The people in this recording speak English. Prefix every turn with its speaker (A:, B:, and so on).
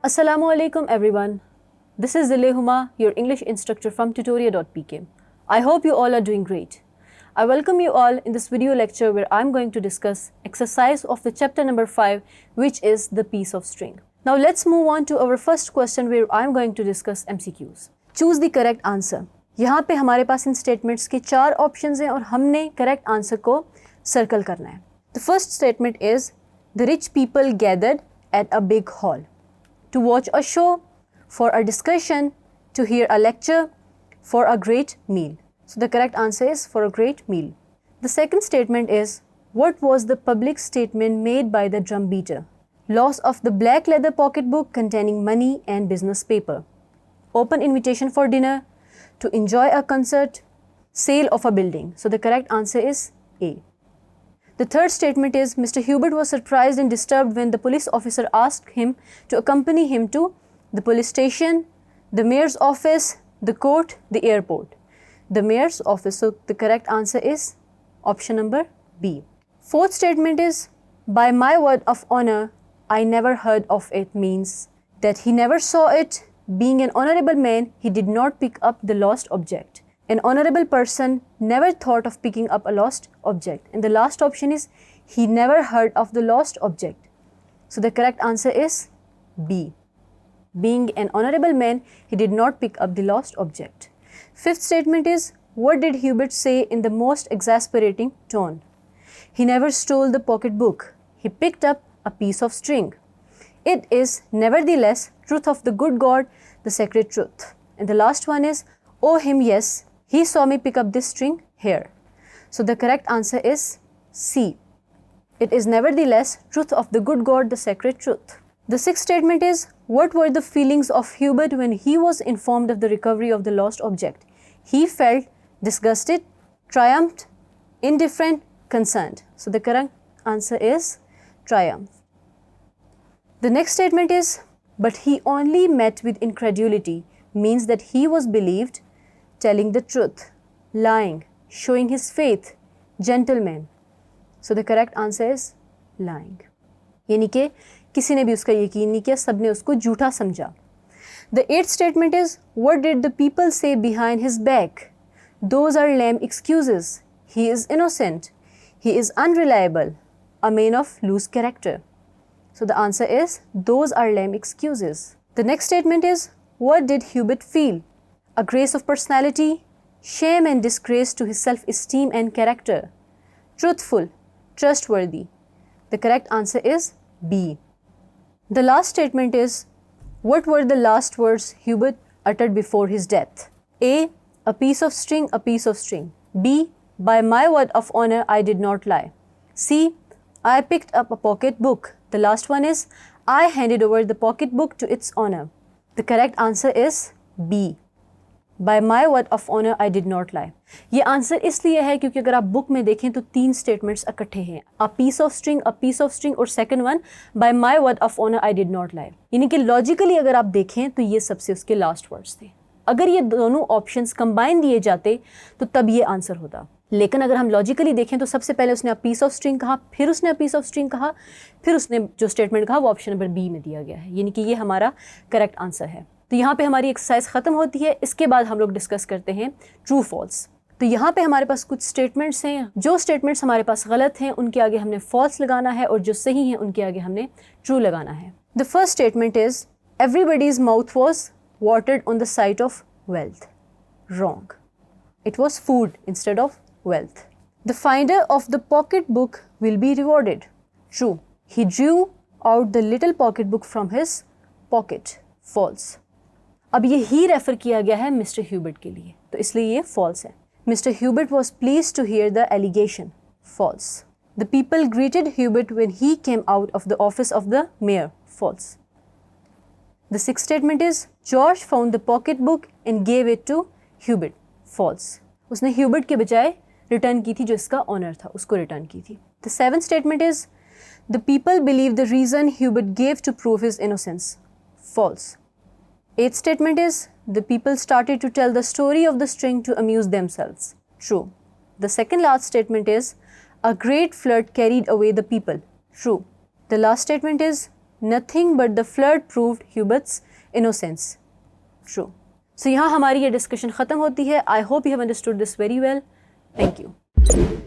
A: Assalamu alaikum everyone. This is Huma, your English instructor from tutoria.pk. I hope you all are doing great. I welcome you all in this video lecture where I'm going to discuss exercise of the chapter number 5, which is the piece of string. Now let's move on to our first question where I'm going to discuss MCQs. Choose the correct answer. यहाँ पे हमारे पास इन statements के 4 options हैं और हमने correct answer को circle करना है. The first statement is the rich people gathered at a big hall to watch a show, for a discussion, to hear a lecture, for a great meal. So the correct answer is for a great meal. The second statement is what was the public statement made by the drum beater? Loss of the black leather pocketbook containing money and business paper. Open invitation for dinner, to enjoy a concert, sale of a building. So the correct answer is A. The third statement is Mr. Hubert was surprised and disturbed when the police officer asked him to accompany him to the police station, the mayor's office, the court, the airport. The mayor's office. So the correct answer is option number B. Fourth statement is by my word of honor, I never heard of it means that he never saw it. Being an honorable man, he did not pick up the lost object. An honorable person never thought of picking up a lost object. And the last option is he never heard of the lost object. So the correct answer is B. Being an honorable man, he did not pick up the lost object. Fifth statement is what did Hubert say in the most exasperating tone? He never stole the pocketbook. He picked up a piece of string. It is nevertheless truth of the good God, the sacred truth. And the last one is oh him yes, he saw me pick up this string here. So the correct answer is C. It is nevertheless truth of the good God, the sacred truth. The sixth statement is what were the feelings of Hubert when he was informed of the recovery of the lost object? He felt disgusted, triumphed, indifferent, concerned. So the correct answer is triumph. The next statement is but he only met with incredulity means that he was believed, telling the truth, lying, showing his faith, gentleman. So the correct answer is lying. यानी कि किसी ने भी उसका यकीन नहीं किया, सब ने उसको झूठा समझा. The eighth statement is what did the people say behind his back? Those are lame excuses. He is innocent. He is unreliable. A man of loose character. So the answer is those are lame excuses. The next statement is what did Hubert feel? A grace of personality, shame and disgrace to his self-esteem and character. Truthful, trustworthy. The correct answer is B. The last statement is what were the last words Hubert uttered before his death? A piece of string, a piece of string. B, by my word of honor, I did not lie. C, I picked up a pocket book. The last one is I handed over the pocket book to its owner. The correct answer is B. By my word of honor, I did not lie. ये answer इसलिए है क्योंकि अगर आप book में देखें तो 3 statements इकट्ठे हैं. A piece of string और second one by my word of honor, I did not lie. यानी कि लॉजिकली अगर आप देखें तो ये सबसे उसके लास्ट वर्ड्स थे. अगर ये दोनों ऑप्शंस कंबाइन दिए जाते तो तब ये आंसर होता. लेकिन अगर हम लॉजिकली देखें तो सबसे पहले उसने पीस ऑफ स्ट्रिंग कहा, फिर उसने पीस ऑफ स्ट्रिंग कहा, फिर उसने जो स्टेटमेंट कहा वो ऑप्शन नंबर बी में दिया गया है. यानी कि ये हमारा करेक्ट आंसर है. तो यहाँ पे हमारी एक्सरसाइज ख़त्म होती है. इसके बाद हम लोग डिस्कस करते हैं ट्रू फॉल्स. तो यहाँ पे हमारे पास कुछ स्टेटमेंट्स हैं. जो स्टेटमेंट्स हमारे पास गलत हैं उनके आगे हमने फॉल्स लगाना है और जो सही हैं उनके आगे हमने ट्रू लगाना है. The first statement is everybody's mouth was watered on the site of wealth. Wrong. It was food instead of wealth. The finder of the pocket book will be rewarded. True. He drew out the little pocket book from his pocket. False. अब ये ही refer किया गया है mister Hubert के लिए तो इसलिए ये false है. Mr. Hubert was pleased to hear the allegation. False. The people greeted Hubert when he came out of the office of the mayor. False. The sixth statement is George found the pocket book and gave it to Hubert. False. उसने Hubert के बजाय return की थी जो इसका honour था उसको return की थी. The seventh statement is the people believe the reason Hubert gave to prove his innocence. False. Eighth statement is the people started to tell the story of the string to amuse themselves. True. The second last statement is a great flood carried away the people. True. The last statement is nothing but the flood proved Hubert's innocence. True. So यहाँ हमारी ये discussion ख़त्म होती है. I hope you have understood this very well. Thank you.